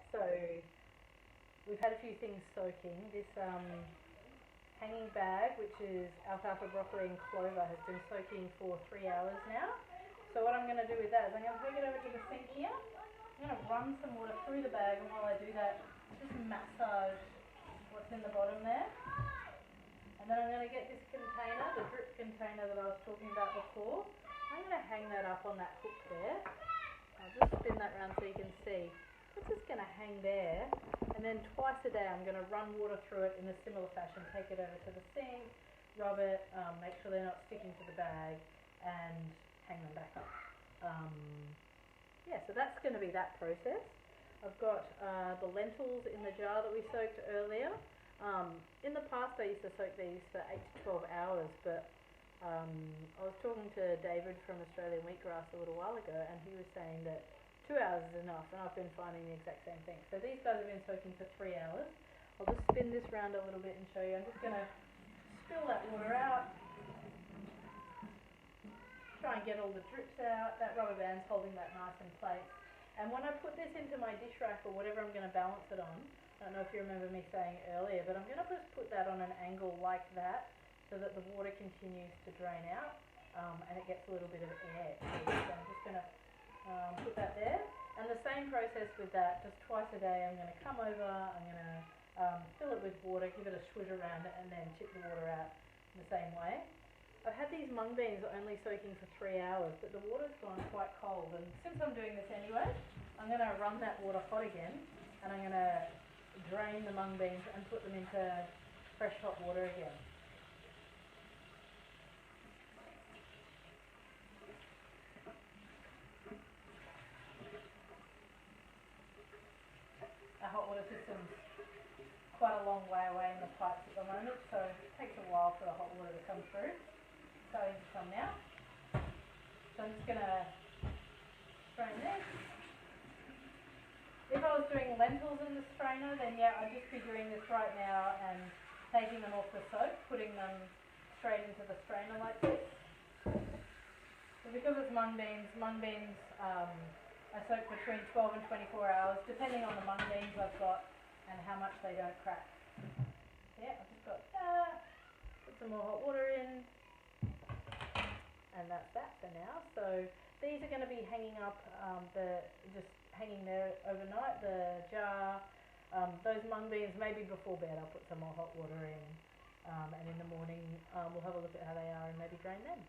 So we've had a few things soaking. This hanging bag, which is alfalfa, broccoli and clover, has been soaking for 3 hours now. So what I'm going to do with that is I'm going to take it over to the sink here. I'm going to run some water through the bag, and while I do that, just massage what's in the bottom there. And then I'm going to get this container, the drip container that I was talking about before. I'm going to hang that up on that hook there. I'll just spin that around so you can see. It's just going to hang there, and then twice a day I'm going to run water through it in a similar fashion. Take it over to the sink, rub it, make sure they're not sticking to the bag, and hang them back up. Yeah, so that's going to be that process. I've got the lentils in the jar that we soaked earlier. In the past I used to soak these for 8 to 12 hours, but I was talking to David from Australian Wheatgrass a little while ago, and he was saying that 2 hours is enough, and I've been finding the exact same thing. So these guys have been soaking for 3 hours. I'll just spin this round a little bit and show you. I'm just going to spill that water out. Try and get all the drips out. That rubber band's holding that nice in place. And when I put this into my dish rack or whatever I'm going to balance it on, I don't know if you remember me saying earlier, but I'm going to just put that on an angle like that so that the water continues to drain out, and it gets a little bit of air. So I'm just going to put that there, and the same process with that. Just twice a day I'm going to come over, I'm going to fill it with water, give it a swish around it, and then tip the water out in the same way. I've had these mung beans only soaking for 3 hours, but the water's gone quite cold, and since I'm doing this anyway, I'm going to run that water hot again, and I'm going to drain the mung beans and put them into fresh hot water again. Our hot water system's quite a long way away in the pipes at the moment, so it takes a while for the hot water to come through. It's starting to come now. So I'm just going to strain this. If I was doing lentils in the strainer, then yeah, I'd just be doing this right now and taking them off the soak, putting them straight into the strainer like this. But because it's mung beans I soak between 12 and 24 hours, depending on the mung beans I've got and how much they don't crack. Yeah, I've just got that. Put some more hot water in. And that's that for now. So these are going to be hanging up, just hanging there overnight, the jar. Those mung beans, maybe before bed I'll put some more hot water in. And in the morning we'll have a look at how they are and maybe drain them.